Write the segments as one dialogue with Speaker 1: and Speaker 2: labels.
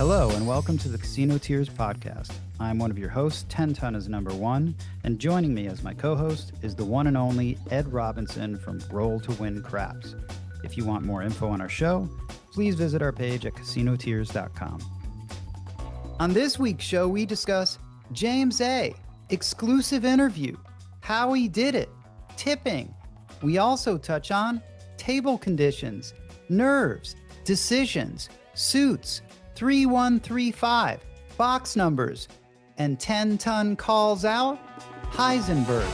Speaker 1: Hello, and welcome to the Casino Tears podcast. I'm one of your hosts, 10 Ton is number one, and joining me as my co-host is the one and only Ed Robinson from Roll to Win Craps. If you want more info on our show, please visit our page at casinotears.com. On this week's show, we discuss James A., exclusive interview, how he did it, tipping. We also touch on table conditions, nerves, decisions, suits, 3135, box numbers, and 10 Ton calls out Heisenberg.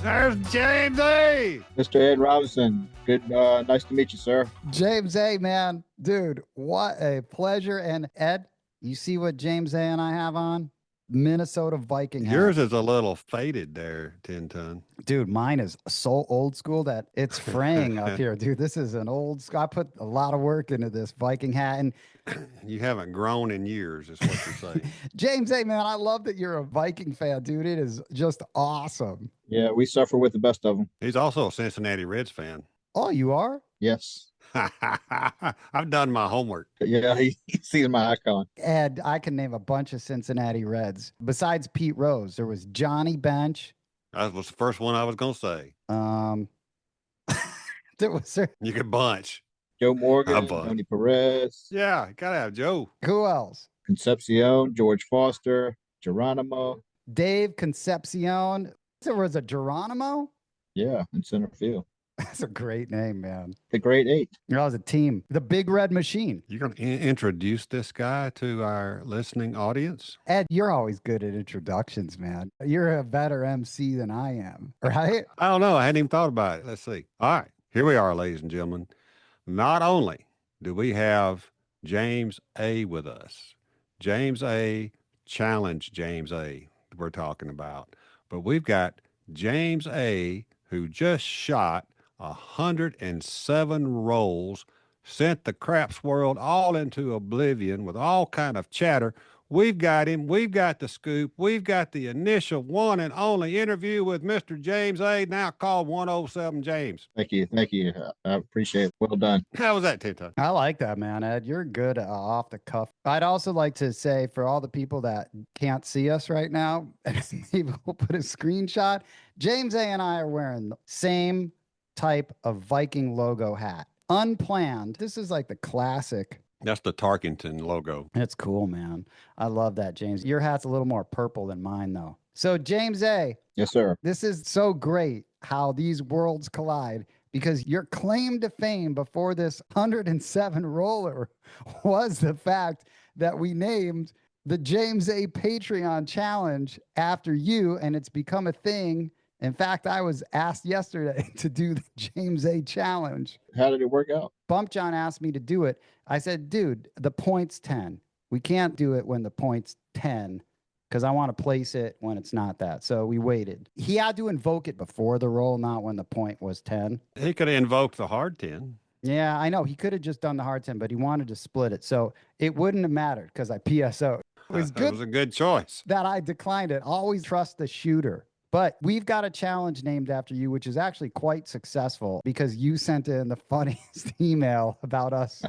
Speaker 2: There's James A.
Speaker 3: Mr. Ed Robinson. Good, nice to meet you, sir.
Speaker 1: James A, man, dude, what a pleasure. And Ed, you see what James A and I have on? Minnesota Viking hat.
Speaker 2: Yours is a little faded there, 10 Ton.
Speaker 1: Dude, mine is so old school that it's fraying up here. Dude, this is an old school. I put a lot of work into this Viking hat. And
Speaker 2: you haven't grown in years, is what you're saying.
Speaker 1: James A, man, I love that you're a Viking fan, dude. It is just awesome.
Speaker 3: Yeah, we suffer with the best of them.
Speaker 2: He's also a Cincinnati Reds fan.
Speaker 1: Oh, you are?
Speaker 3: Yes.
Speaker 2: I've done my homework.
Speaker 3: Yeah, he sees my icon.
Speaker 1: Ed, I can name a bunch of Cincinnati Reds. Besides Pete Rose, there was Johnny Bench.
Speaker 2: That was the first one I was going to say.
Speaker 1: There was
Speaker 2: You could bunch.
Speaker 3: Joe Morgan, Tony Perez.
Speaker 2: Yeah, got to have Joe.
Speaker 1: Who else?
Speaker 3: Concepcion, George Foster, Geronimo.
Speaker 1: Dave Concepcion. There was a Geronimo?
Speaker 3: Yeah, in center field.
Speaker 1: That's a great name, man.
Speaker 3: The Great Eight.
Speaker 1: That was a team. The Big Red Machine.
Speaker 2: You're going to introduce this guy to our listening audience?
Speaker 1: Ed, you're always good at introductions, man. You're a better MC than I am, right?
Speaker 2: I don't know. I hadn't even thought about it. Let's see. All right. Here we are, ladies and gentlemen. Not only do we have James A with us, James A, Challenge James A, we're talking about, but we've got James A who just shot 107 rolls, sent the craps world all into oblivion with all kind of chatter. We've got him. We've got the scoop. We've got the initial one and only interview with Mr. James A, now called 107 James.
Speaker 3: Thank you. Thank you. I appreciate it. Well done.
Speaker 2: How was that, 10 Ton?
Speaker 1: I like that, man, Ed. You're good off the cuff. I'd also like to say for all the people that can't see us right now, and maybe we'll put a screenshot. James A and I are wearing the same type of Viking logo hat. Unplanned. This is like the classic.
Speaker 2: That's the Tarkington logo.
Speaker 1: It's cool, man. I love that, James. Your hat's a little more purple than mine, though. So, James A.
Speaker 3: Yes, sir.
Speaker 1: This is so great how these worlds collide, because your claim to fame before this 107 roller was the fact that we named the James A Patreon challenge after you, and it's become a thing. In fact, I was asked yesterday to do the James A challenge.
Speaker 3: How did it work out?
Speaker 1: Bump John asked me to do it. I said, dude, the point's 10. We can't do it when the point's 10 because I want to place it when it's not that. So we waited. He had to invoke it before the roll, not when the point was 10.
Speaker 2: He could have invoked the hard 10.
Speaker 1: Yeah, I know. He could have just done the hard 10, but he wanted to split it. So it wouldn't have mattered because I PSO'd. It was good.
Speaker 2: It was a good choice.
Speaker 1: That I declined it. Always trust the shooter. But we've got a challenge named after you, which is actually quite successful because you sent in the funniest email about us.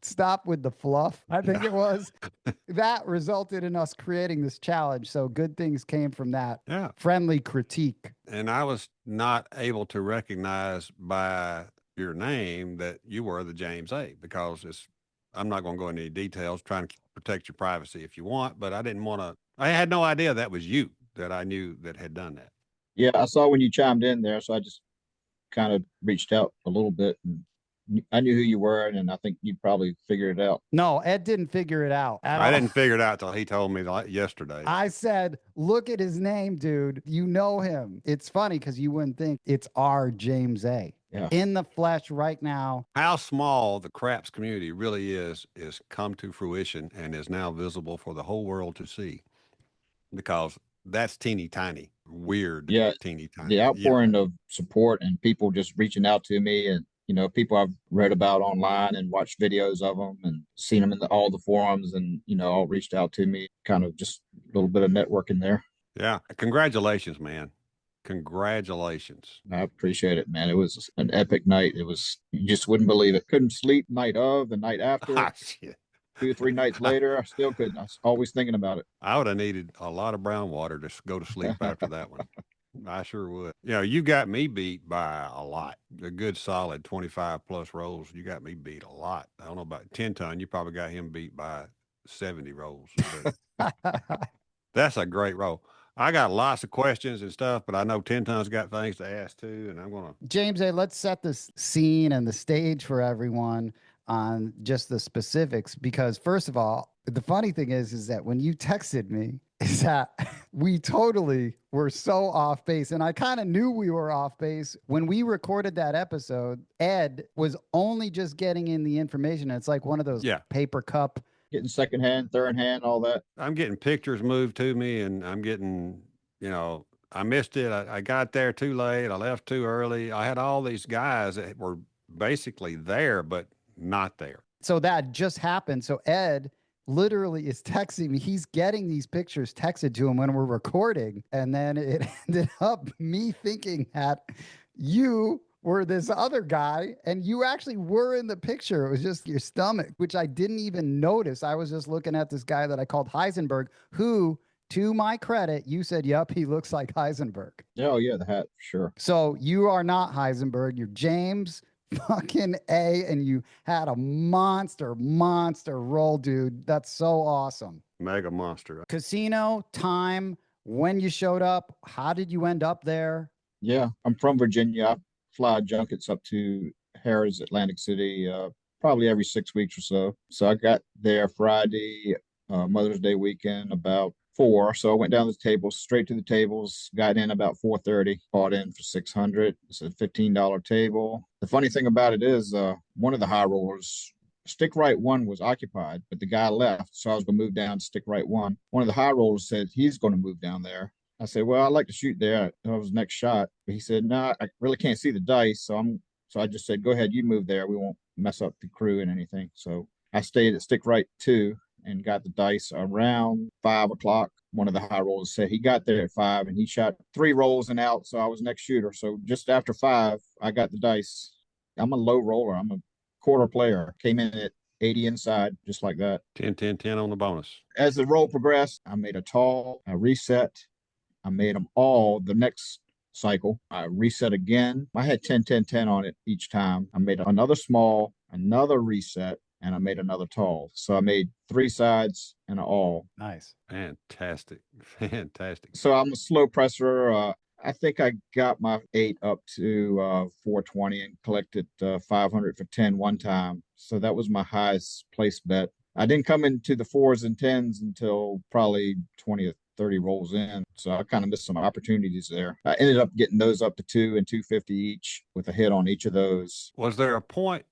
Speaker 1: Stop with the fluff, I think it was. That resulted in us creating this challenge. So good things came from that.
Speaker 2: Yeah.
Speaker 1: Friendly critique.
Speaker 2: And I was not able to recognize by your name that you were the James A because I'm not going to go into any details, trying to protect your privacy if you want, but I had no idea that was you that I knew that had done that.
Speaker 3: Yeah, I saw when you chimed in there, so I just kind of reached out a little bit. And I knew who you were, and I think you probably figured it out.
Speaker 1: No, Ed didn't figure it out at all.
Speaker 2: I didn't figure it out till he told me yesterday.
Speaker 1: I said, look at his name, dude. You know him. It's funny because you wouldn't think it's our James A.
Speaker 3: Yeah.
Speaker 1: In the flesh right now.
Speaker 2: How small the craps community really is come to fruition and is now visible for the whole world to see. Because that's teeny tiny, weird, teeny tiny.
Speaker 3: The outpouring of support and people just reaching out to me, and people I've read about online and watched videos of them and seen them in all the forums, and all reached out to me. Kind of just a little bit of networking there.
Speaker 2: Yeah, congratulations, man. Congratulations.
Speaker 3: I appreciate it, man. It was an epic night. You just wouldn't believe it. Couldn't sleep night of, the night after,
Speaker 2: Ah, shit.
Speaker 3: 2 or 3 nights later. I still couldn't. I was always thinking about it.
Speaker 2: I would have needed a lot of brown water to go to sleep after that one. I sure would. You got me beat by a lot. A good solid 25 plus rolls. You got me beat a lot. I don't know about 10 ton. You probably got him beat by 70 rolls. But that's a great roll. I got lots of questions and stuff, but I know 10 tons got things to ask too. And I'm going to.
Speaker 1: James A., let's set the scene and the stage for everyone on just the specifics. Because first of all, the funny thing is that when you texted me, is that we totally were so off base. And I kind of knew we were off base. When we recorded that episode, Ed was only just getting in the information. It's like one of those paper cup.
Speaker 3: Getting second hand, third hand, all that.
Speaker 2: I'm getting pictures moved to me, and I'm getting, I missed it. I got there too late. I left too early. I had all these guys that were basically there, but not there.
Speaker 1: So that just happened. So Ed literally is texting me. He's getting these pictures texted to him when we're recording. And then it ended up me thinking that you were this other guy and you actually were in the picture. It was just your stomach, which I didn't even notice. I was just looking at this guy that I called Heisenberg, who, to my credit, you said, yep, he looks like Heisenberg.
Speaker 3: Oh yeah, the hat, sure.
Speaker 1: So you are not Heisenberg. You're James fucking A, and you had a monster roll, dude. That's so awesome.
Speaker 2: Mega monster.
Speaker 1: Casino, time, when you showed up, how did you end up there?
Speaker 3: Yeah, I'm from Virginia. I fly junkets up to Harrah's, Atlantic City, probably every 6 weeks or so. So I got there Friday, Mother's Day weekend, about 4. So I went down to the tables, straight to the tables, got in about 4:30, bought in for $600. It's a $15 table. The funny thing about it is one of the high rollers, stick right 1 was occupied, but the guy left. So I was going to move down to stick right 1. One of the high rollers said he's going to move down there. I said, well, I'd like to shoot there. That was next shot. But he said, no, I really can't see the dice. So I just said, go ahead, you move there. We won't mess up the crew and anything. So I stayed at stick right 2 and got the dice around 5 o'clock. One of the high rollers said he got there at 5 and he shot 3 rolls and out. So I was next shooter. So just after 5, I got the dice. I'm a low roller. I'm a quarter player. Came in at 80 inside, just like that.
Speaker 2: 10, 10, 10 on the bonus.
Speaker 3: As the roll progressed, I made a tall, I reset. I made them all the next cycle. I reset again. I had 10, 10, 10 on it each time. I made another small, another reset, and I made another tall. So I made 3 sides and an all.
Speaker 1: Nice.
Speaker 2: Fantastic.
Speaker 3: So I'm a slow presser. I think I got my 8 up to 420 and collected 500 for 10 one time. So that was my highest place bet. I didn't come into the 4s and 10s until probably 20 or 30 rolls in. So I kind of missed some opportunities there. I ended up getting those up to 2 and 250 each with a hit on each of those.
Speaker 2: Was there a point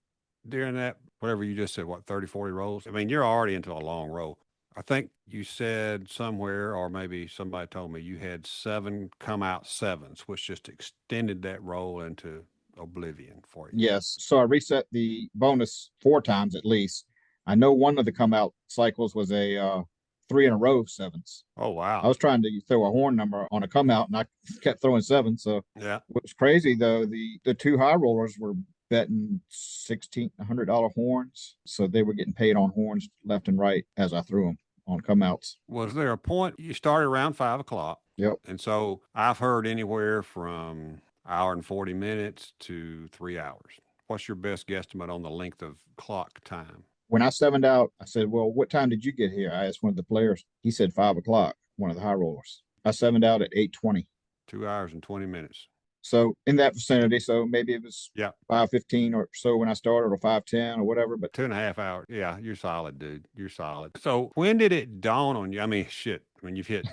Speaker 2: during that, whatever you just said, 30, 40 rolls? I mean, you're already into a long roll. I think you said somewhere, or maybe somebody told me, you had 7 come out 7s, which just extended that roll into oblivion for you.
Speaker 3: Yes. So I reset the bonus 4 times at least. I know one of the come out cycles was a 3 in a row 7s.
Speaker 2: Oh, wow.
Speaker 3: I was trying to throw a horn number on a come out and I kept throwing 7. So
Speaker 2: yeah.
Speaker 3: What was crazy though, the 2 high rollers were betting $1,600 horns. So they were getting paid on horns left and right as I threw them on come outs.
Speaker 2: Was there a point you started around 5 o'clock?
Speaker 3: Yep.
Speaker 2: And so I've heard anywhere from hour and 40 minutes to 3 hours. What's your best guesstimate on the length of clock time?
Speaker 3: When I 7'd out, I said, well, what time did you get here? I asked one of the players. He said 5 o'clock, one of the high rollers. I 7'd out at 8:20.
Speaker 2: 2 hours and 20 minutes.
Speaker 3: So in that vicinity, so maybe it was 5:15 or so when I started, or 5:10 or whatever. But
Speaker 2: 2.5 hours. Yeah, you're solid, dude. You're solid. So when did it dawn on you? I mean, shit. I mean, you've hit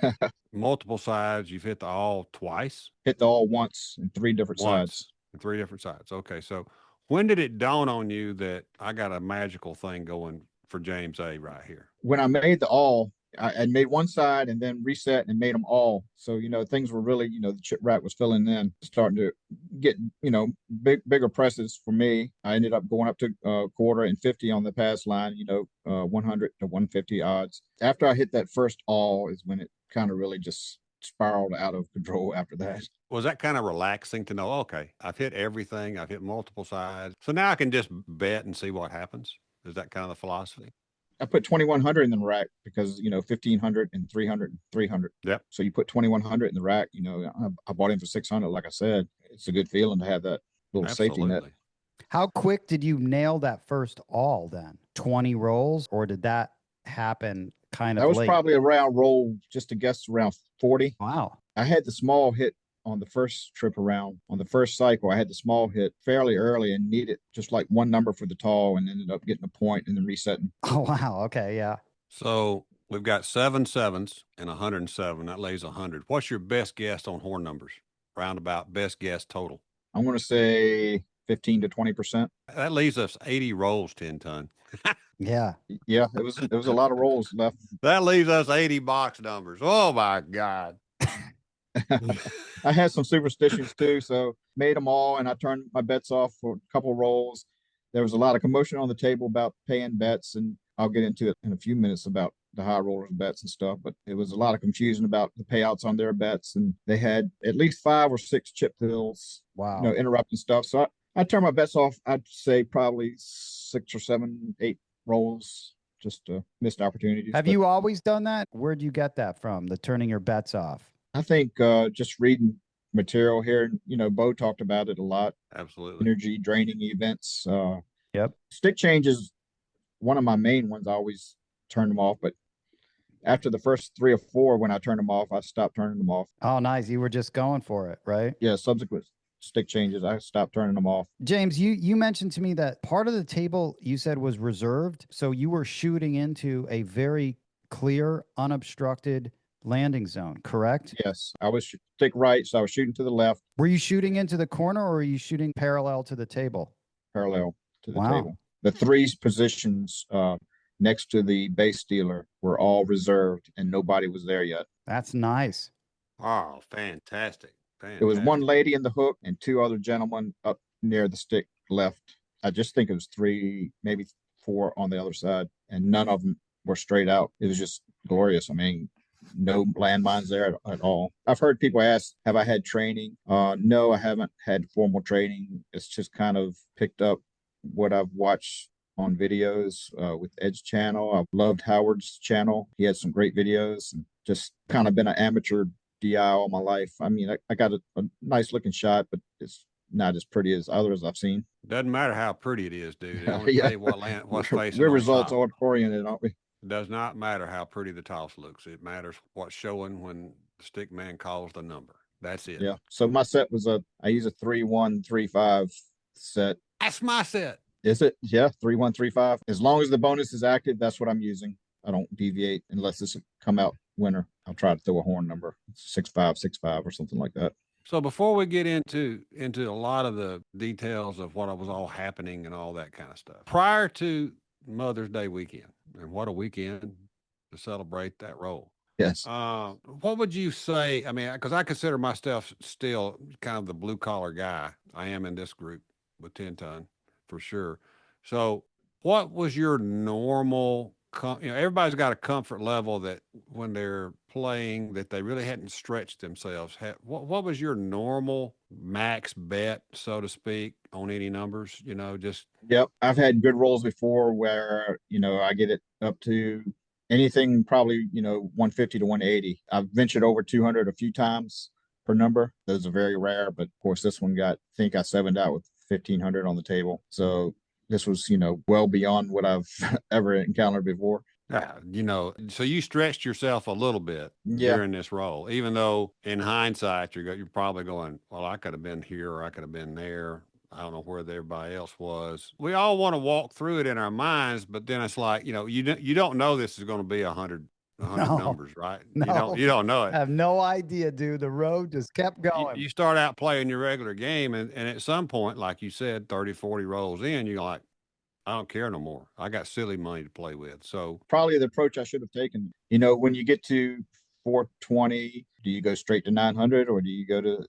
Speaker 2: multiple sides. You've hit the all twice.
Speaker 3: Hit the all once in 3 different sides.
Speaker 2: In 3 different sides. Okay, so when did it dawn on you that I got a magical thing going for James A right here?
Speaker 3: When I made the all, I made one side and then reset and made them all. So, things were really, the chip rack was filling in, starting to get, bigger presses for me. I ended up going up to quarter and 50 on the pass line, 100 to 150 odds. After I hit that first all is when it kind of really just spiraled out of control after that.
Speaker 2: Was that kind of relaxing to know, okay, I've hit everything, I've hit multiple sides. So now I can just bet and see what happens? Is that kind of the philosophy?
Speaker 3: I put 2100 in the rack because, 1500 and 300 and 300.
Speaker 2: Yep.
Speaker 3: So you put 2100 in the rack, I bought in for 600. Like I said, it's a good feeling to have that little safety net.
Speaker 2: Absolutely.
Speaker 1: How quick did you nail that first all then? 20 rolls, or did that happen kind of
Speaker 3: That was
Speaker 1: late?
Speaker 3: probably around roll, just to guess, around 40.
Speaker 1: Wow.
Speaker 3: I had the small hit on the first trip around. On the first cycle, I had the small hit fairly early and needed just like one number for the tall and ended up getting a point and then resetting.
Speaker 1: Oh, wow. Okay. Yeah.
Speaker 2: So we've got 7 sevens and 107. That lays 100. What's your best guess on horn numbers? Roundabout best guess total.
Speaker 3: I'm going to say 15 to 20%.
Speaker 2: That leaves us 80 rolls, 10 ton.
Speaker 1: Yeah.
Speaker 3: Yeah, it was a lot of rolls left.
Speaker 2: That leaves us 80 box numbers. Oh my God.
Speaker 3: I had some superstitions too, so made them all, and I turned my bets off for a couple rolls. There was a lot of commotion on the table about paying bets, and I'll get into it in a few minutes about the high rollers bets and stuff. But it was a lot of confusion about the payouts on their bets, and they had at least 5 or 6 chip pills,
Speaker 1: Wow.
Speaker 3: interrupting stuff. So I turned my bets off. I'd say probably 6 or 7, 8 rolls, just missed opportunities.
Speaker 1: Have you always done that? Where'd you get that from? The turning your bets off?
Speaker 3: I think just reading material here, Bo talked about it a lot.
Speaker 2: Absolutely.
Speaker 3: Energy draining events.
Speaker 1: Yep.
Speaker 3: Stick changes, one of my main ones. I always turn them off, but after the first 3 or 4, when I turned them off, I stopped turning them off.
Speaker 1: Oh, nice. You were just going for it, right?
Speaker 3: Yeah, subsequent stick changes, I stopped turning them off.
Speaker 1: James, you mentioned to me that part of the table you said was reserved. So you were shooting into a very clear, unobstructed landing zone, correct?
Speaker 3: Yes, I was stick right, so I was shooting to the left,
Speaker 1: Were you shooting into the corner or were you shooting parallel to the table?
Speaker 3: parallel to the
Speaker 1: Wow.
Speaker 3: table. The 3 positions next to the base dealer were all reserved, and nobody was there yet.
Speaker 1: That's nice.
Speaker 2: Oh, fantastic.
Speaker 3: There was one lady in the hook and 2 other gentlemen up near the stick left. I just think it was 3, maybe 4 on the other side, and none of them were straight out. It was just glorious. I mean, no landmines there at all. I've heard people ask, have I had training? No, I haven't had formal training. It's just kind of picked up what I've watched on videos with Ed's channel. I've loved Howard's channel. He had some great videos, and just kind of been an amateur DI all my life. I mean, I got a nice looking shot, but it's not as pretty as others I've seen.
Speaker 2: Doesn't matter how pretty it is, dude. It only tell you what's facing.
Speaker 3: We're results oriented, aren't we?
Speaker 2: It does not matter how pretty the toss looks. It matters what's showing when the stick man calls the number. That's it.
Speaker 3: Yeah. So my set was I use a 3-1-3-5 set.
Speaker 2: That's my set.
Speaker 3: Is it? Yeah, 3-1-3-5. As long as the bonus is active, that's what I'm using. I don't deviate unless it's come out winner. I'll try to throw a horn number, 6-5-6-5 or something like that.
Speaker 2: So before we get into a lot of the details of what was all happening and all that kind of stuff, prior to Mother's Day weekend, and what a weekend to celebrate that role.
Speaker 3: Yes.
Speaker 2: What would you say? I mean, because I consider myself still kind of the blue collar guy. I am in this group with 10 ton for sure. So what was your normal, everybody's got a comfort level that when they're playing that they really hadn't stretched themselves. What was your normal max bet, so to speak, on any numbers, just.
Speaker 3: Yep. I've had good rolls before where, I get it up to anything probably, 150 to 180. I've ventured over 200 a few times per number. Those are very rare, but of course this one I think I 7'd out with 1,500 on the table. So this was, well beyond what I've ever encountered before.
Speaker 2: So you stretched yourself a little bit during this role, even though in hindsight, you're probably going, well, I could have been here or I could have been there. I don't know where everybody else was. We all want to walk through it in our minds, but then it's like, you don't know this is going to be 100 numbers, right?
Speaker 1: No,
Speaker 2: you don't know it.
Speaker 1: I have no idea, dude. The road just kept going.
Speaker 2: You start out playing your regular game, and at some point, like you said, 30, 40 rolls in, you're like, I don't care no more. I got silly money to play with. So
Speaker 3: probably the approach I should have taken, when you get to 420, do you go straight to 900 or do you go to,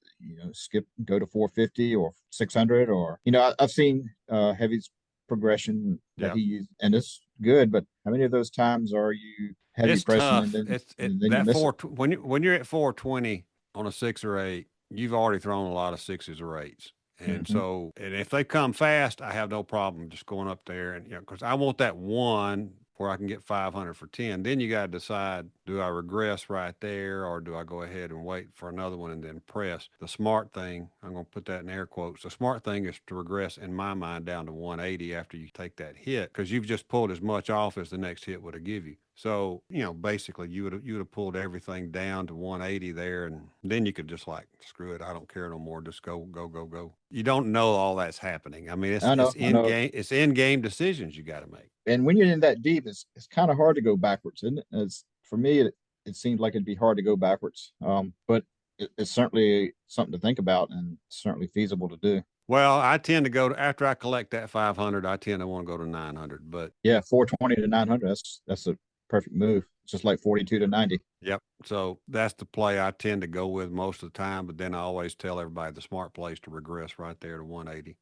Speaker 3: go to 450 or 600 or, I've seen heavies progression that
Speaker 2: Yeah.
Speaker 3: he used, and it's good. But how many of those times are you heavy
Speaker 2: It's
Speaker 3: pressing
Speaker 2: tough.
Speaker 3: and then you
Speaker 2: That
Speaker 3: miss it?
Speaker 2: when you're at 420 on a 6 or 8, you've already thrown a lot of 6s or 8s. And
Speaker 3: Hmm.
Speaker 2: so, and if they come fast, I have no problem just going up there and, because I want that one where I can get 500 for 10. Then you got to decide, do I regress right there or do I go ahead and wait for another one and then press? The smart thing, I'm going to put that in air quotes. The smart thing is to regress, in my mind, down to 180 after you take that hit, because you've just pulled as much off as the next hit would have give you. So, basically you would have pulled everything down to 180 there, and then you could just like, screw it, I don't care no more. Just go, go, go, go. You don't know all that's happening. I mean,
Speaker 3: I know, I know.
Speaker 2: it's in game decisions you got to make.
Speaker 3: And when you're in that deep, it's kind of hard to go backwards, isn't it? It's for me, it seems like it'd be hard to go backwards. But it's certainly something to think about and certainly feasible to do.
Speaker 2: Well, I tend to go to, after I collect that 500, I tend to want to go to 900, but
Speaker 3: Yeah, 420 to 900. That's a perfect move. It's just like 42 to 90.
Speaker 2: yep. So that's the play I tend to go with most of the time, but then I always tell everybody the smart play is to regress right there to 180.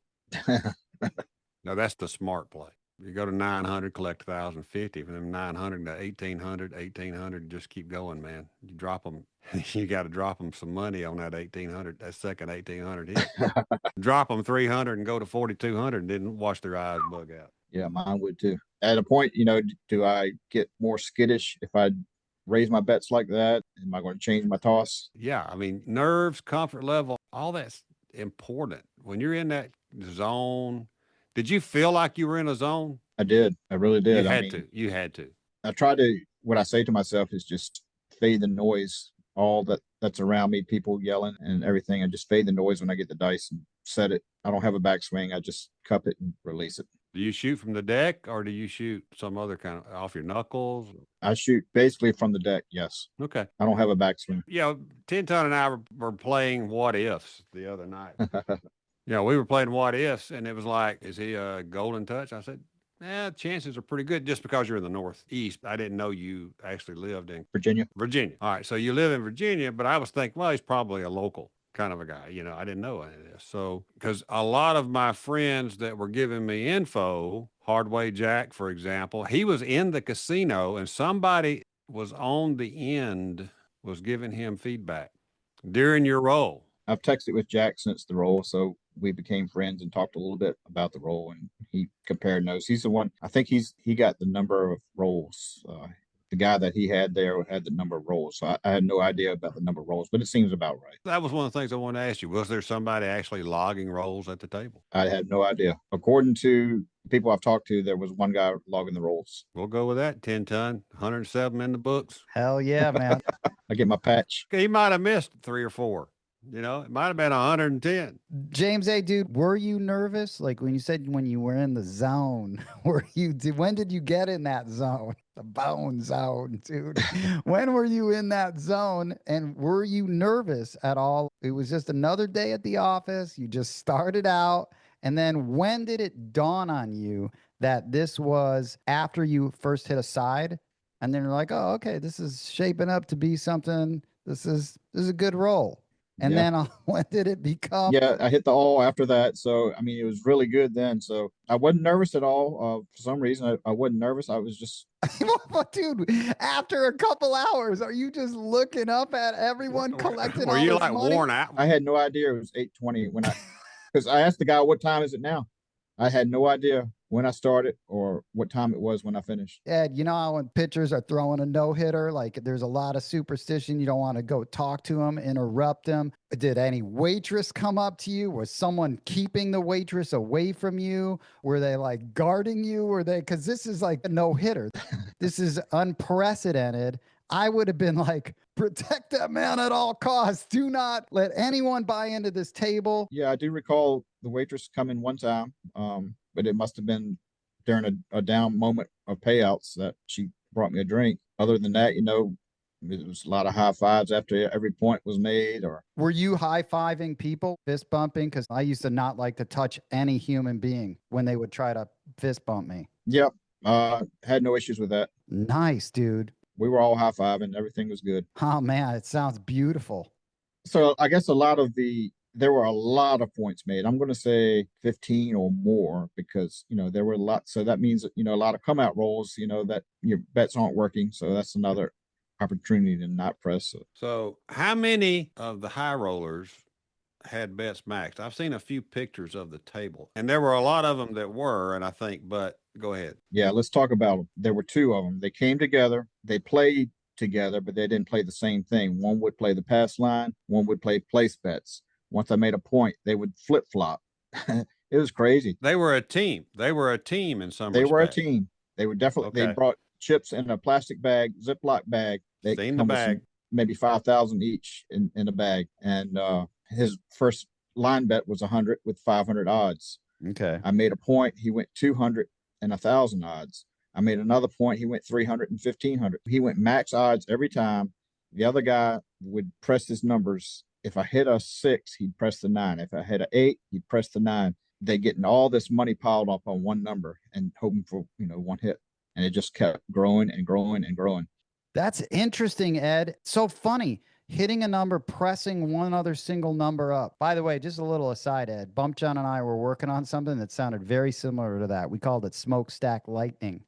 Speaker 2: Now that's the smart play. You go to 900, collect 1,050, from them 900 to 1,800, just keep going, man. You drop them. You got to drop them some money on that 1,800, that second 1,800 hit. Drop them 300 and go to 4,200 and didn't watch their eyes bug out.
Speaker 3: Yeah, mine would too. At a point, do I get more skittish if I raise my bets like that? Am I going to change my toss?
Speaker 2: Yeah, I mean, nerves, comfort level, all that's important. When you're in that zone, did you feel like you were in a zone?
Speaker 3: I did. I really
Speaker 2: You
Speaker 3: did. I
Speaker 2: had
Speaker 3: mean,
Speaker 2: to. You had to.
Speaker 3: I try to, what I say to myself is just fade the noise, all that's around me, people yelling and everything. I just fade the noise when I get the dice and set it. I don't have a backswing. I just cup it and release it.
Speaker 2: Do you shoot from the deck or do you shoot some other kind of off your knuckles?
Speaker 3: I shoot basically from the deck. Yes.
Speaker 2: Okay.
Speaker 3: I don't have a backswing.
Speaker 2: Yeah, 10 Ton and I were playing what ifs the other night. We were playing what ifs, and it was like, is he a golden touch? I said, chances are pretty good just because you're in the Northeast. I didn't know you actually lived in
Speaker 3: Virginia.
Speaker 2: All right. So you live in Virginia, but I was thinking, well, he's probably a local kind of a guy. I didn't know any of this. So, because a lot of my friends that were giving me info, Hardway Jack, for example, he was in the casino and somebody was on the end, was giving him feedback during your roll.
Speaker 3: I've texted with Jack since the roll, so we became friends and talked a little bit about the roll, and he compared notes. He's the one. I think he got the number of rolls. The guy that he had there had the number of rolls, so I had no idea about the number of rolls, but it seems about right.
Speaker 2: That was one of the things I wanted to ask you. Was there somebody actually logging rolls at the table?
Speaker 3: I had no idea. According to people I've talked to, there was one guy logging the rolls.
Speaker 2: We'll go with that. 10 Ton, 107 in the books.
Speaker 1: Hell yeah, man.
Speaker 3: I get my patch.
Speaker 2: He might have missed 3 or 4. It might have been 110.
Speaker 1: James A, dude, were you nervous? Like when you said when you were in the zone, when did you get in that zone? The bone zone, dude. When were you in that zone? And were you nervous at all? It was just another day at the office. You just started out. And then when did it dawn on you that this was after you first hit a side? And then you're like, oh, okay, this is shaping up to be something. This is a good roll. And then when did it become?
Speaker 3: Yeah, I hit the all after that. So, I mean, it was really good then. So I wasn't nervous at all. For some reason, I wasn't nervous. I was just.
Speaker 1: Dude, after a couple hours, are you just looking up at everyone collecting
Speaker 2: Were
Speaker 1: all
Speaker 2: you
Speaker 1: this
Speaker 2: like
Speaker 1: money?
Speaker 2: worn out?
Speaker 3: I had no idea it was 8:20 because I asked the guy, what time is it now? I had no idea when I started or what time it was when I finished.
Speaker 1: Ed, you know how when pitchers are throwing a no-hitter, like there's a lot of superstition. You don't want to go talk to them, interrupt them. Did any waitress come up to you? Was someone keeping the waitress away from you? Were they like guarding you? Because this is like a no-hitter. This is unprecedented. I would have been like, protect that man at all costs. Do not let anyone buy into this table.
Speaker 3: Yeah, I do recall the waitress coming one time, but it must have been during a down moment of payouts that she brought me a drink. Other than that, it was a lot of high fives after every point was made. Or
Speaker 1: were you high-fiving people, fist bumping? Because I used to not like to touch any human being when they would try to fist bump me.
Speaker 3: Yep, had no issues with that.
Speaker 1: Nice, dude.
Speaker 3: We were all high-fiving. Everything was good.
Speaker 1: Oh, man, it sounds beautiful.
Speaker 3: So I guess a lot of the there were a lot of points made. I'm going to say 15 or more because, there were a lot. So that means, a lot of come out rolls, that your bets aren't working. So that's another opportunity to not press.
Speaker 2: So how many of the high rollers had bets maxed? I've seen a few pictures of the table, and there were a lot of them that were, and I think, but go ahead.
Speaker 3: Yeah, let's talk about them. There were two of them. They came together, they played together, but they didn't play the same thing. One would play the pass line, one would play place bets. Once I made a point, they would flip flop. It was crazy.
Speaker 2: They were a team. They were a team in some
Speaker 3: They were a
Speaker 2: respect.
Speaker 3: team. They were definitely, they
Speaker 2: Okay.
Speaker 3: brought chips in a plastic bag, Ziploc bag. They
Speaker 2: Seen the
Speaker 3: come with
Speaker 2: bag.
Speaker 3: maybe 5,000 each in a bag. And his first line bet was 100 with 500 odds.
Speaker 1: Okay.
Speaker 3: I made a point. He went 200 and 1,000 odds. I made another point. He went 300 and 1,500. He went max odds every time. The other guy would press his numbers. If I hit a 6, he'd press the 9. If I hit a 8, he'd press the 9. They getting all this money piled up on one number and hoping for, one hit. And it just kept growing and growing and growing.
Speaker 1: That's interesting, Ed. So funny. Hitting a number, pressing one other single number up. By the way, just a little aside, Ed. Bump John and I were working on something that sounded very similar to that. We called it smokestack lightning.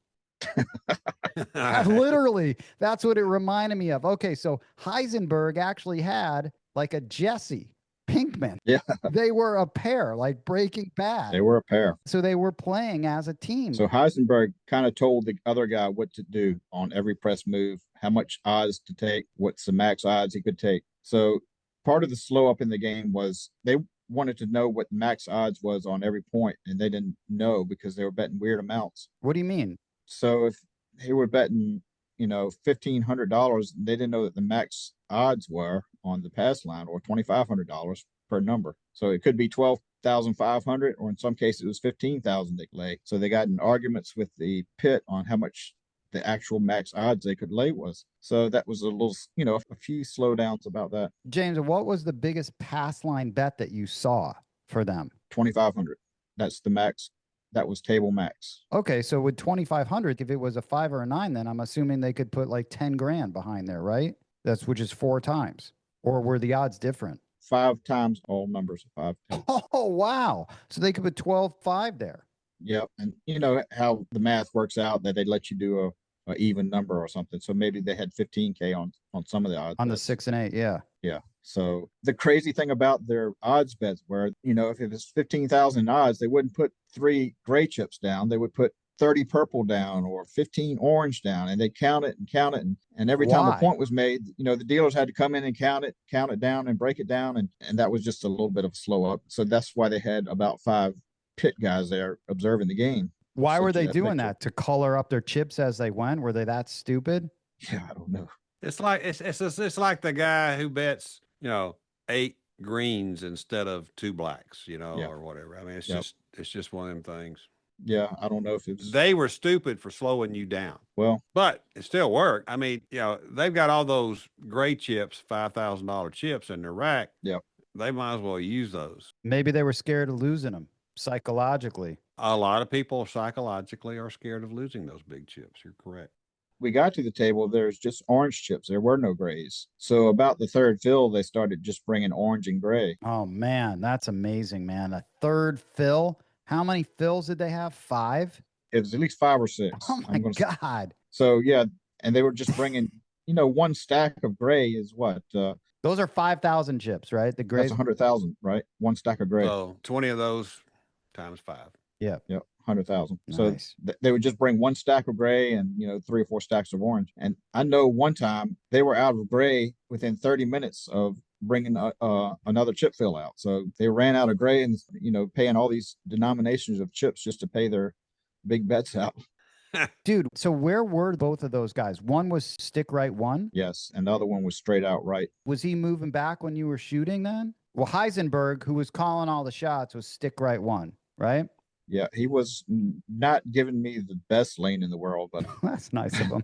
Speaker 1: Literally, that's what it reminded me of. Okay, so Heisenberg actually had like a Jesse Pinkman.
Speaker 3: Yeah.
Speaker 1: They were a pair, like Breaking Bad.
Speaker 3: They were a pair.
Speaker 1: So they were playing as a team.
Speaker 3: So Heisenberg kind of told the other guy what to do on every press move, how much odds to take, what's the max odds he could take. So part of the slow up in the game was they wanted to know what max odds was on every point, and they didn't know because they were betting weird amounts.
Speaker 1: What do you mean?
Speaker 3: So if they were betting, $1,500, they didn't know that the max odds were on the pass line, or $2,500 per number. So it could be 12,500, or in some cases it was 15,000 they lay. So they got in arguments with the pit on how much the actual max odds they could lay was. So that was a little, a few slowdowns about that.
Speaker 1: James, what was the biggest pass line bet that you saw for them?
Speaker 3: 2,500. That's the max. That was table max.
Speaker 1: Okay, so with 2,500, if it was a 5 or a 9, then I'm assuming they could put like 10 grand behind there, right? Which is 4 times. Or were the odds different?
Speaker 3: 5 times all numbers. 5 times.
Speaker 1: Oh, wow. So they could put 12.5 there.
Speaker 3: Yep. And you know how the math works out that they let you do a even number or something. So maybe they had 15K on some of the odds.
Speaker 1: On the 6 and 8, yeah.
Speaker 3: Yeah. So the crazy thing about their odds bets were, if it was 15,000 odds, they wouldn't put 3 gray chips down. They would put 30 purple down or 15 orange down, and they count it. And every time a point was made, the dealers had to come in and count it down and break it down. And that was just a little bit of a slow up. So that's why they had about 5 pit guys there observing the game.
Speaker 1: Why were they doing that? To color up their chips as they went? Were they that stupid?
Speaker 3: Yeah, I don't know.
Speaker 2: It's like it's like the guy who bets 8 greens instead of 2 blacks, or whatever. I mean, it's just one of them things.
Speaker 3: Yeah, I don't know if it was.
Speaker 2: They were stupid for slowing you down.
Speaker 3: Well,
Speaker 2: but it still worked. I mean, they've got all those gray chips, $5,000 chips in their rack.
Speaker 3: Yep.
Speaker 2: They might as well use those.
Speaker 1: Maybe they were scared of losing them psychologically.
Speaker 2: A lot of people psychologically are scared of losing those big chips. You're correct.
Speaker 3: We got to the table, there's just orange chips. There were no grays. So about the third fill, they started just bringing orange and gray.
Speaker 1: Oh, man, that's amazing, man. A third fill? How many fills did they have? 5?
Speaker 3: It was at least 5 or 6.
Speaker 1: Oh, my God.
Speaker 3: So, yeah, and they were just bringing, one stack of gray is what?
Speaker 1: Those are 5,000 chips, right? The gray.
Speaker 3: That's 100,000, right? One stack of gray.
Speaker 2: So 20 of those times 5.
Speaker 1: Yeah.
Speaker 3: Yep. 100,000.
Speaker 1: Nice.
Speaker 3: So they would just bring 1 stack of gray and 3 or 4 stacks of orange. And I know one time they were out of gray within 30 minutes of bringing another chip fill out. So they ran out of gray and paying all these denominations of chips just to pay their big bets out.
Speaker 1: Dude, so where were both of those guys? One was stick right 1?
Speaker 3: Yes, and the other one was straight out right.
Speaker 1: Was he moving back when you were shooting then? Well, Heisenberg, who was calling all the shots, was stick right 1, right?
Speaker 3: Yeah, he was not giving me the best lane in the world, but
Speaker 1: that's nice of him.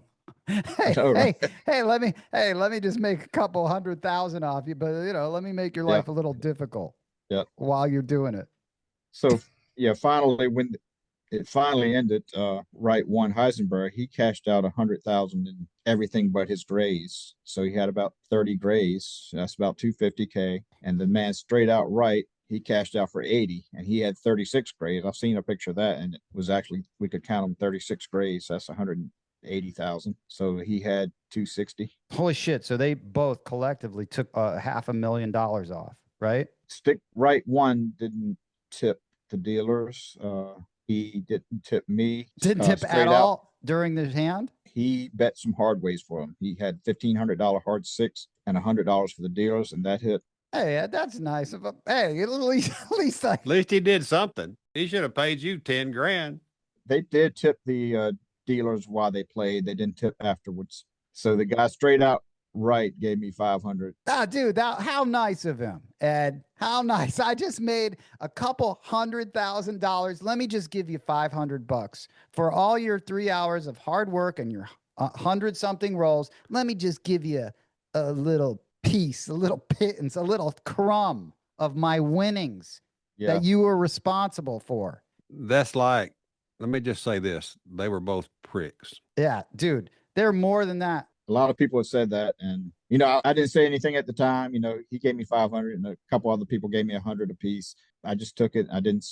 Speaker 1: Hey, let me just make a couple 100,000 off you, but let me make your life a little difficult.
Speaker 3: Yeah.
Speaker 1: While you're doing it.
Speaker 3: So finally, when it finally ended, right 1 Heisenberg, he cashed out 100,000 everything but his grays. So he had about 30 grays. That's about 250K. And the man straight out right, he cashed out for 80 and he had 36 grays. I've seen a picture of that and it was actually, we could count them 36 grays. That's 180,000. So he had 260.
Speaker 1: Holy shit. So they both collectively took $500,000 off, right?
Speaker 3: Stick right one didn't tip the dealers. He didn't tip me.
Speaker 1: Didn't tip at all during the hand?
Speaker 3: He bet some hard ways for him. He had $1,500 hard six and $100 for the dealers, and that hit.
Speaker 1: Hey, that's nice of him. Hey, at least
Speaker 2: he did something. He should have paid you 10 grand.
Speaker 3: They did tip the dealers while they played. They didn't tip afterwards. So the guy straight out right gave me 500.
Speaker 1: Ah, dude, how nice of him, Ed. How nice. I just made a couple $100,000. Let me just give you $500 for all your 3 hours of hard work and your 100-something rolls. Let me just give you a little piece, a little pittance, a little crumb of my winnings that you were responsible for.
Speaker 2: That's like, let me just say this. They were both pricks.
Speaker 1: Yeah, dude, they're more than that.
Speaker 3: A lot of people have said that. And, you know, I didn't say anything at the time. You know, he gave me 500 and a couple other people gave me 100 apiece. I just took it. I didn't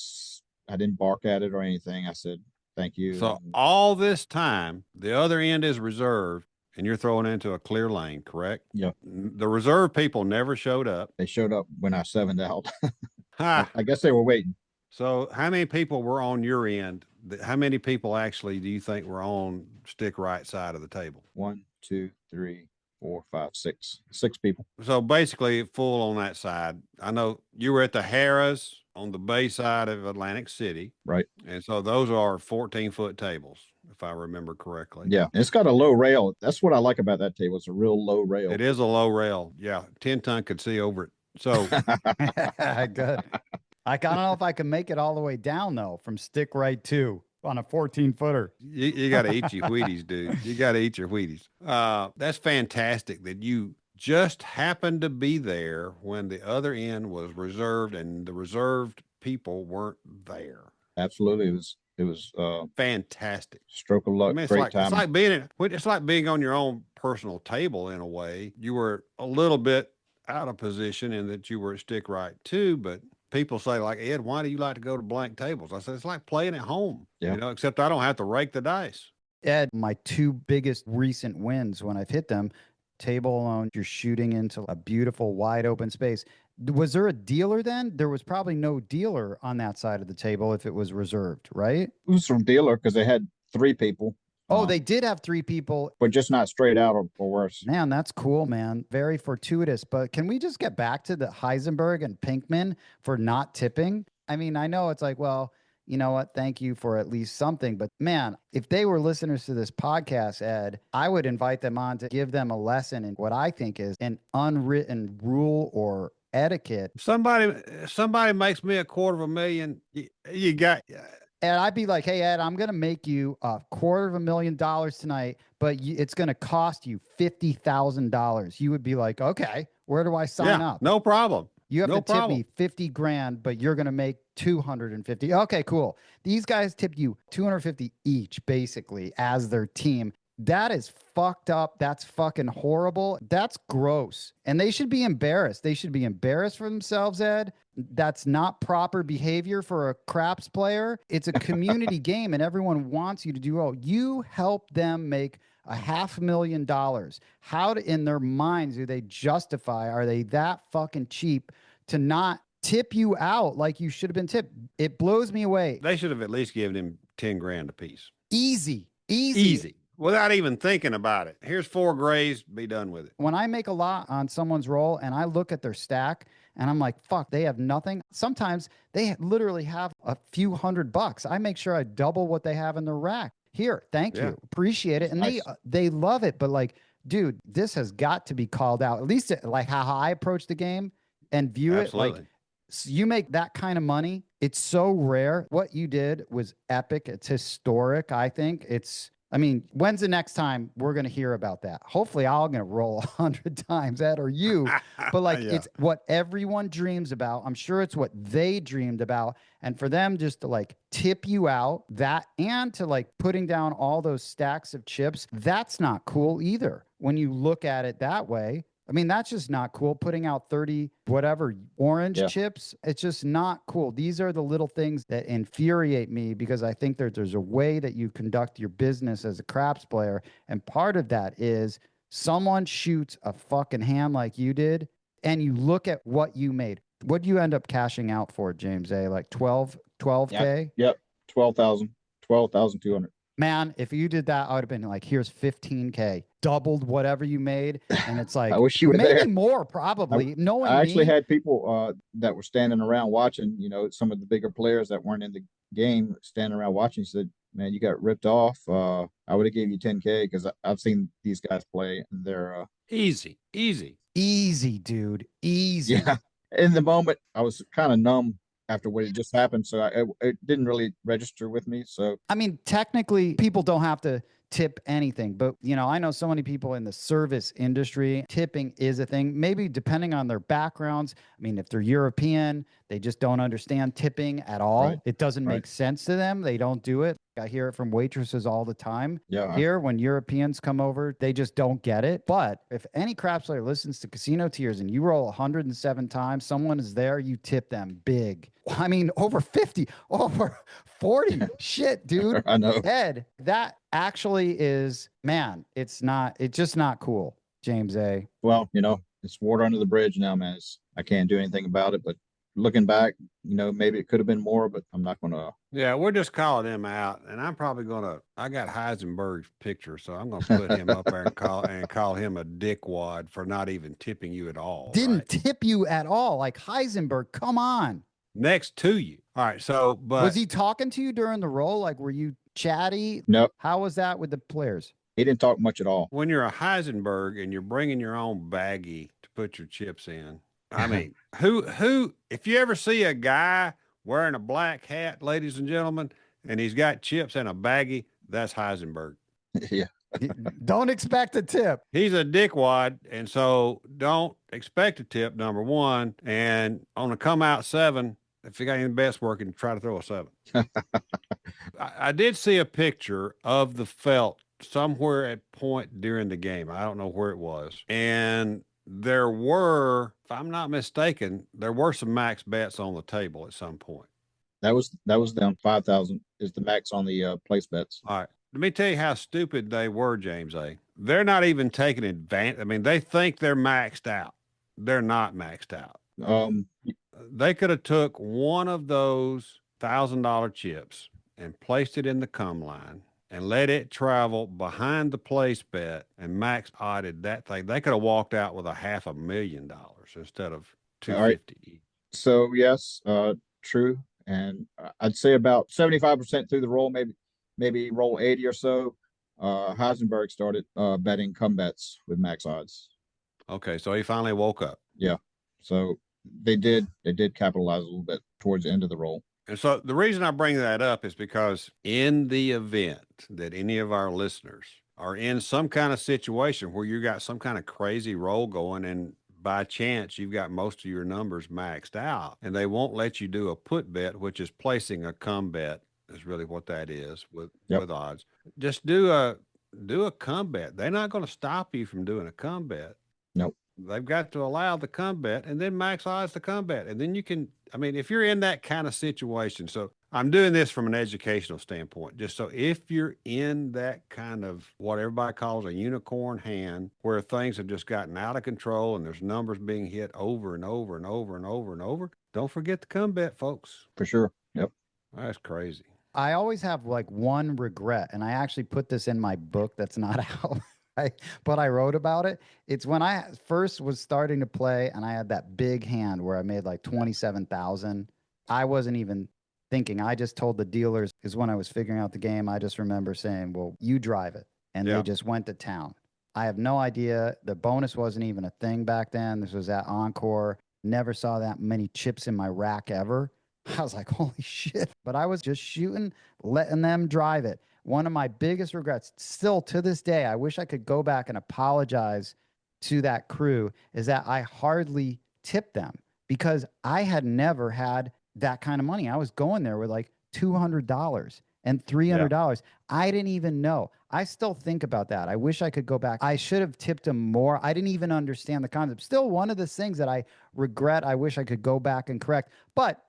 Speaker 3: bark at it or anything. I said, thank you.
Speaker 2: So all this time, the other end is reserved and you're throwing into a clear lane, correct?
Speaker 3: Yep.
Speaker 2: The reserve people never showed up.
Speaker 3: They showed up when I sevened out. I guess they were waiting.
Speaker 2: So how many people were on your end? How many people actually do you think were on stick right side of the table?
Speaker 3: 1, 2, 3, 4, 5, 6. 6 people.
Speaker 2: So basically full on that side. I know you were at the Harrah's on the bay side of Atlantic City.
Speaker 3: Right.
Speaker 2: And so those are 14-foot tables, if I remember correctly.
Speaker 3: Yeah. It's got a low rail. That's what I like about that table. It's a real low rail.
Speaker 2: It is a low rail. Yeah. 10-ton could see over it. So
Speaker 1: good. I don't know if I can make it all the way down, though, from stick right 2 on a 14-footer.
Speaker 2: You got to eat your Wheaties, dude. You got to eat your Wheaties. That's fantastic that you just happened to be there when the other end was reserved and the reserved people weren't there.
Speaker 3: Absolutely. It was
Speaker 2: fantastic.
Speaker 3: Stroke of luck. I mean, great time.
Speaker 2: It's like being on your own personal table in a way. You were a little bit out of position in that you were at stick right 2, but people say, like, Ed, why do you like to go to blank tables? I said, it's like playing at home, you know, except I don't have to rake the dice.
Speaker 1: Ed, my 2 biggest recent wins when I've hit them, table alone, you're shooting into a beautiful wide open space. Was there a dealer then? There was probably no dealer on that side of the table if it was reserved, right?
Speaker 3: It was from dealer because they had 3 people.
Speaker 1: Oh, they did have 3 people.
Speaker 3: But just not straight out or worse.
Speaker 1: Man, that's cool, man. Very fortuitous. But can we just get back to the Heisenberg and Pinkman for not tipping? I mean, I know it's like, well, you know what? Thank you for at least something. But man, if they were listeners to this podcast, Ed, I would invite them on to give them a lesson in what I think is an unwritten rule or etiquette.
Speaker 2: Somebody makes me $250,000. You got...
Speaker 1: And I'd be like, hey, Ed, I'm going to make you $250,000 tonight, but it's going to cost you $50,000. You would be like, okay, where do I sign up?
Speaker 2: No problem.
Speaker 1: You have to tip me 50 grand, but you're going to make 250. Okay, cool. These guys tipped you 250 each, basically, as their team. That is fucked up. That's fucking horrible. That's gross. And they should be embarrassed. They should be embarrassed for themselves, Ed. That's not proper behavior for a craps player. It's a community game and everyone wants you to do well. You help them make $500,000. How in their minds do they justify? Are they that fucking cheap to not tip you out like you should have been tipped? It blows me away.
Speaker 2: They should have at least given him 10 grand a piece.
Speaker 1: Easy.
Speaker 2: Without even thinking about it. Here's 4 grays, be done with it.
Speaker 1: When I make a lot on someone's roll and I look at their stack and I'm like, fuck, they have nothing. Sometimes they literally have a few $100. I make sure I double what they have in their rack. Here, thank you. Appreciate it. And they love it. But like, dude, this has got to be called out. At least like how I approach the game and view it. Like, so you make that kind of money. It's so rare. What you did was epic. It's historic, I think. It's I mean, when's the next time we're going to hear about that? Hopefully, I'm going to roll 100 times, Ed, or you. But like,
Speaker 2: Yeah.
Speaker 1: it's what everyone dreams about. I'm sure it's what they dreamed about. And for them just to like tip you out that and to like putting down all those stacks of chips, that's not cool either. When you look at it that way, I mean, that's just not cool. Putting out 30 whatever orange
Speaker 3: Yeah.
Speaker 1: chips, it's just not cool. These are the little things that infuriate me because I think there's a way that you conduct your business as a craps player. And part of that is someone shoots a fucking hand like you did, and you look at what you made. What do you end up cashing out for, James A? Like 12K?
Speaker 3: Yep. 12,200.
Speaker 1: Man, if you did that, I would have been like, here's 15K, doubled whatever you made. And it's
Speaker 3: I
Speaker 1: like,
Speaker 3: wish you were
Speaker 1: maybe
Speaker 3: there.
Speaker 1: more, probably. Knowing
Speaker 3: I actually
Speaker 1: me,
Speaker 3: had people that were standing around watching, some of the bigger players that weren't in the game standing around watching said, man, you got ripped off. I would have gave you 10K because I've seen these guys play and they're
Speaker 2: Easy.
Speaker 1: easy, dude, easy.
Speaker 3: yeah. In the moment, I was kind of numb after what had just happened, so it didn't really register with me. So
Speaker 1: I mean, technically, people don't have to tip anything, but I know so many people in the service industry, tipping is a thing. Maybe depending on their backgrounds. I mean, if they're European, they just don't understand tipping at all.
Speaker 3: Right.
Speaker 1: It doesn't
Speaker 3: Right.
Speaker 1: make sense to them. They don't do it. I hear it from waitresses all the time.
Speaker 3: Yeah.
Speaker 1: Here, when Europeans come over, they just don't get it. But if any craps player listens to Casino Tears and you roll 107 times, someone is there, you tip them big. I mean, over 50, over 40. Shit, dude.
Speaker 3: I know.
Speaker 1: Ed, that actually is, man, it's just not cool, James A.
Speaker 3: Well, it's water under the bridge now, man. I can't do anything about it, but looking back, maybe it could have been more, but I'm not going to.
Speaker 2: Yeah, we're just calling him out, and I'm probably I got Heisenberg's picture, so I'm gonna put him up there and call him a dickwad for not even tipping you at all.
Speaker 1: Didn't
Speaker 2: right?
Speaker 1: tip you at all. Like Heisenberg, come on.
Speaker 2: Next to you. All right, so but
Speaker 1: Was he talking to you during the roll? Like, were you chatty?
Speaker 3: No,
Speaker 1: How was that with the players?
Speaker 3: he didn't talk much at all.
Speaker 2: when you're a Heisenberg and you're bringing your own baggie to put your chips in, I mean, who if you ever see a guy wearing a black hat, ladies and gentlemen, and he's got chips in a baggie, that's Heisenberg.
Speaker 3: Yeah.
Speaker 1: Don't expect a tip.
Speaker 2: He's a dickwad, and so don't expect a tip, number one. And on a come out 7, if you got any bets working, try to throw a 7. I did see a picture of the felt somewhere at point during the game. I don't know where it was. And there were, if I'm not mistaken, there were some max bets on the table at some point.
Speaker 3: That was them. 5,000 is the max on the place bets.
Speaker 2: All right. Let me tell you how stupid they were, James A. They're not even taking advantage. I mean, they think they're maxed out. They're not maxed out. They could have took one of those $1,000 chips and placed it in the come line and let it travel behind the place bet and max odded that thing. They could have walked out with $500,000 instead of $250.
Speaker 3: All right. So yes, true. And I'd say about 75% through the roll, maybe roll 80 or so. Heisenberg started betting come bets with max odds.
Speaker 2: Okay, so he finally woke up.
Speaker 3: Yeah. So they did capitalize a little bit towards the end of the roll.
Speaker 2: And so the reason I bring that up is because in the event that any of our listeners are in some kind of situation where you got some kind of crazy roll going and by chance you've got most of your numbers maxed out and they won't let you do a put bet, which is placing a come bet is really what that is with odds. Just do a come bet. They're not going to stop you from doing a come bet.
Speaker 3: Nope.
Speaker 2: They've got to allow the come bet and then max odds the come bet. And then you can, I mean, if you're in that kind of situation, so I'm doing this from an educational standpoint, just so if you're in that kind of what everybody calls a unicorn hand, where things have just gotten out of control and there's numbers being hit over and over and over and over and over, don't forget the come bet, folks.
Speaker 3: For sure. Yep.
Speaker 2: That's crazy.
Speaker 1: I always have like one regret, and I actually put this in my book that's not out. But I wrote about it. It's when I first was starting to play and I had that big hand where I made like 27,000. I wasn't even thinking. I just told the dealers, because when I was figuring out the game, I just remember saying, well, you drive it. And they just went to town. I have no idea. The bonus wasn't even a thing back then. This was at Encore. Never saw that many chips in my rack ever. I was like, holy shit. But I was just shooting, letting them drive it. one of my biggest regrets, still to this day, I wish I could go back and apologize to that crew, is that I hardly tipped them because I had never had that kind of money. I was going there with like $200 and $300. I didn't even know. I still think about that. I wish I could go back. I should have tipped them more. I didn't even understand the concept. Still one of the things that I regret. I wish I could go back and correct. But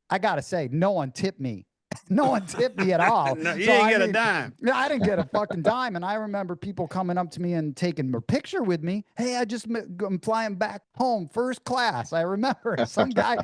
Speaker 1: I got to say, no one tipped me. No one tipped me at all.
Speaker 2: No, you
Speaker 1: So,
Speaker 2: didn't
Speaker 1: I
Speaker 2: get a
Speaker 1: mean,
Speaker 2: dime.
Speaker 1: I didn't get a fucking dime. And I remember people coming up to me and taking a picture with me. Hey, I'm flying back home first class. I remember some guy,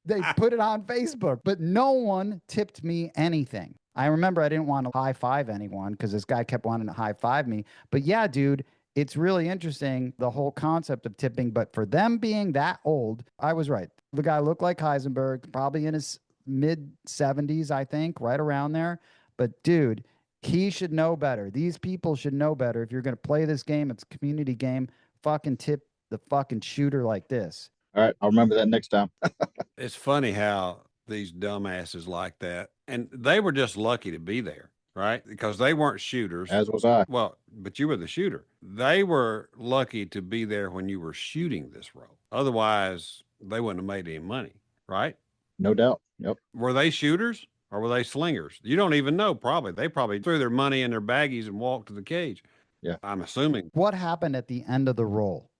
Speaker 1: they put it on Facebook, but no one tipped me anything. I remember I didn't want to high five anyone because this guy kept wanting to high five me. But yeah, dude, it's really interesting, the whole concept of tipping. But for them being that old, I was right. The guy looked like Heisenberg, probably in his mid 70s, I think, right around there. But dude, he should know better. These people should know better. If you're going to play this game, it's a community game, fucking tip the fucking shooter like this.
Speaker 3: All right, I'll remember that next time.
Speaker 2: It's funny how these dumbasses like that, and they were just lucky to be there, right? Because they weren't shooters.
Speaker 3: As was I.
Speaker 2: Well, but you were the shooter. They were lucky to be there when you were shooting this role. Otherwise, they wouldn't have made any money, right?
Speaker 3: No doubt. Yep.
Speaker 2: Were they shooters or were they slingers? You don't even know, probably. They probably threw their money in their baggies and walked to the cage.
Speaker 3: Yeah.
Speaker 2: I'm assuming.
Speaker 1: What happened at the end of the roll?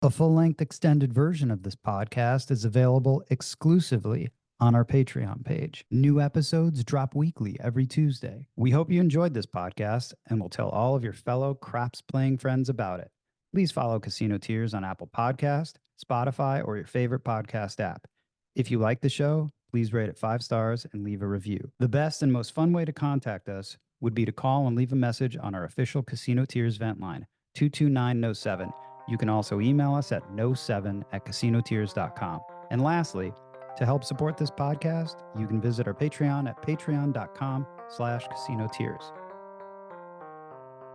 Speaker 1: A full-length extended version of this podcast is available exclusively on our Patreon page. New episodes drop weekly every Tuesday. We hope you enjoyed this podcast and will tell all of your fellow craps-playing friends about it. Please follow Casino Tears on Apple Podcast, Spotify, or your favorite podcast app. If you like the show, please rate it 5 stars and leave a review. The best and most fun way to contact us would be to call and leave a message on our official Casino Tears vent line, 229-07. You can also email us at no7@casinotears.com. And lastly, to help support this podcast, you can visit our Patreon at patreon.com/casinotears.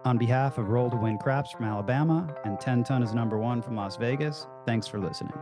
Speaker 1: On behalf of Roll to Win Craps from Alabama and 10 Ton is #1 from Las Vegas, thanks for listening.